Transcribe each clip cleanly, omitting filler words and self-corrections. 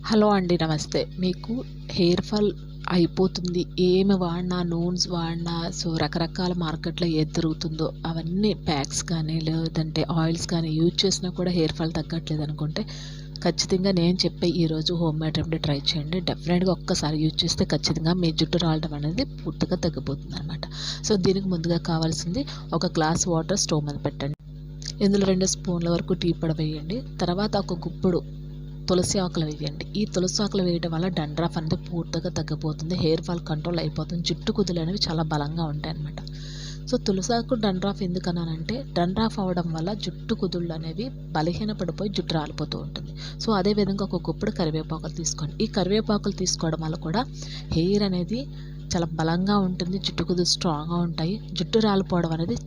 Hello అండి, నమస్తే. మీకు హెయిర్ ఫాల్ అయిపోతుంది, ఏమి వాడినా, నూన్స్ వాడినా, రకరకాల మార్కెట్లో ఏది దొరుకుతుందో అవన్నీ ప్యాక్స్ కానీ లేదంటే ఆయిల్స్ కానీ యూజ్ చేసినా కూడా హెయిర్ ఫాల్ తగ్గట్లేదు అనుకుంటే ఖచ్చితంగా నేను చెప్పే ఈరోజు హోమ్ మేడ్ రెమెడీ ట్రై చేయండి. డెఫినెట్గా ఒక్కసారి యూజ్ చేస్తే ఖచ్చితంగా మీ జుట్టు రాలడం అనేది పూర్తిగా తగ్గిపోతుంది అనమాట. సో దీనికి ముందుగా కావాల్సింది ఒక గ్లాస్ వాటర్ స్టవ్ మీద పెట్టండి. ఇందులో 2 స్పూన్ల వరకు టీ పొడి వేయండి. తర్వాత ఒక గుప్పుడు తులసి ఆకులు వేయండి. ఈ తులసి ఆకులు వేయడం వల్ల డండ్రాఫ్ అనేది పూర్తిగా తగ్గిపోతుంది, హెయిర్ ఫాల్ కంట్రోల్ అయిపోతుంది, జుట్టు కుదులు అనేవి చాలా బలంగా ఉంటాయి అన్నమాట. సో తులసాకు డండ్రాఫ్ ఎందుకన్నానంటే డండ్రాఫ్ అవ్వడం వల్ల జుట్టు కుదుళ్ళు అనేవి బలహీనపడిపోయి జుట్టు రాలిపోతూ ఉంటుంది. సో అదేవిధంగా ఒక గుప్పుడు కరివేపాకులు తీసుకోండి. ఈ కరివేపాకులు తీసుకోవడం వల్ల కూడా హెయిర్ అనేది చాలా బలంగా ఉంటుంది, జుట్టు కుదులు స్ట్రాంగ్గా ఉంటాయి, జుట్టు రాలిపోవడం అనేది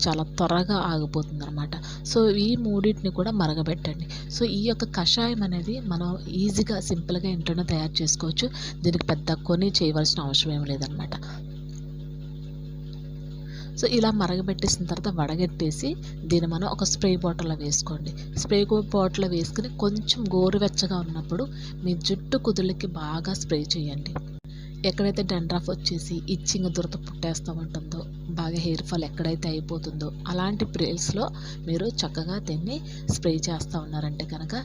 చాలా త్వరగా ఆగిపోతుంది అనమాట. సో ఈ మూడింటిని కూడా మరగబెట్టండి. సో ఈ యొక్క కషాయం అనేది మనం ఈజీగా సింపుల్గా ఇంట్లోనే తయారు చేసుకోవచ్చు. దీనికి పెద్ద కొని చేయవలసిన అవసరం ఏం లేదనమాట. సో ఇలా మరగబెట్టేసిన తర్వాత వడగట్టేసి దీన్ని మనం ఒక స్ప్రే బాటిల్లో వేసుకోండి. స్ప్రే బాటిల్లో వేసుకుని కొంచెం గోరువెచ్చగా ఉన్నప్పుడు మీ జుట్టు కుదుళ్ళకి బాగా స్ప్రే చేయండి. ఎక్కడైతే డండ్రాఫ్ వచ్చేసి ఇచ్చింగ్ దురద పుట్టేస్తూ ఉంటుందో, బాగా హెయిర్ ఫాల్ ఎక్కడైతే అయిపోతుందో అలాంటి ప్లేస్లో మీరు చక్కగా దీన్ని స్ప్రే చేస్తూ ఉన్నారంటే కనుక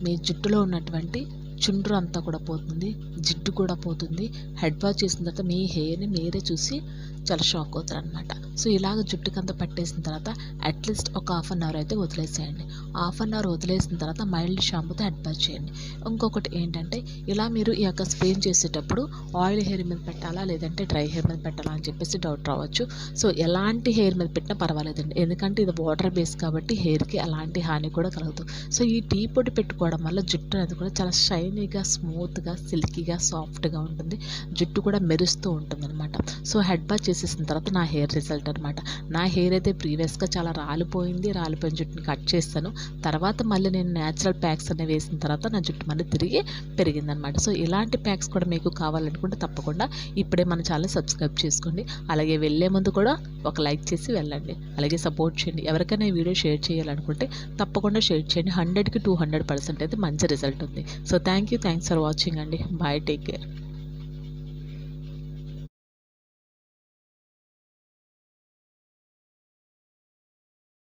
మీ జుట్టులో ఉన్నటువంటి చుండ్రు అంతా కూడా పోతుంది, జిడ్డు కూడా పోతుంది. హెడ్ వాష్ చేసిన తర్వాత మీ హెయిర్ని మీరే చూసి చాలా షాక్ అవుతారు అనమాట. సో ఇలాగ జుట్టుకంతా పట్టేసిన తర్వాత అట్లీస్ట్ ఒక హాఫ్ అన్ అవర్ అయితే వదిలేసేయండి. హాఫ్ అన్ అవర్ వదిలేసిన తర్వాత మైల్డ్ షాంపూతో హెడ్ వాష్ చేయండి. ఇంకొకటి ఏంటంటే ఇలా మీరు ఈ యొక్క స్ప్రే చేసేటప్పుడు ఆయిల్ హెయిర్ మీద పెట్టాలా లేదంటే డ్రై హెయిర్ మీద పెట్టాలా అని చెప్పేసి డౌట్ రావచ్చు. సో ఎలాంటి హెయిర్ మీద పెట్టినా పర్వాలేదండి, ఎందుకంటే ఇది వాటర్ బేస్ కాబట్టి హెయిర్కి ఎలాంటి హాని కూడా కలగదు. సో ఈ టీ పొడి పెట్టుకోవడం వల్ల జుట్టు అనేది కూడా చాలా షైనీగా, స్మూత్గా, సిల్కీగా, సాఫ్ట్గా ఉంటుంది, జుట్టు కూడా మెరుస్తూ ఉంటుంది అనమాట. సో హెడ్ వాష్ చేసేసిన తర్వాత నా హెయిర్ రిజల్ట్ అనమాట. నా హెయిర్ అయితే ప్రీవియస్గా చాలా రాలిపోయిన జుట్టుని కట్ చేస్తాను. తర్వాత మళ్ళీ నేను న్యాచురల్ ప్యాక్స్ అనేవి వేసిన తర్వాత నా జుట్టు మళ్ళీ తిరిగి పెరిగిందనమాట. సో ఇలాంటి ప్యాక్స్ కూడా మీకు కావాలనుకుంటే తప్పకుండా ఇప్పుడే మన ఛానల్ సబ్స్క్రైబ్ చేసుకోండి. అలాగే వెళ్ళే ముందు కూడా ఒక లైక్ చేసి వెళ్ళండి, అలాగే సపోర్ట్ చేయండి. ఎవరికైనా ఈ వీడియో షేర్ చేయాలనుకుంటే తప్పకుండా షేర్ చేయండి. 100కి 200% అయితే మంచి రిజల్ట్ ఉంది. సో థ్యాంక్స్ ఫర్ వాచింగ్ అండి. Bye, take care.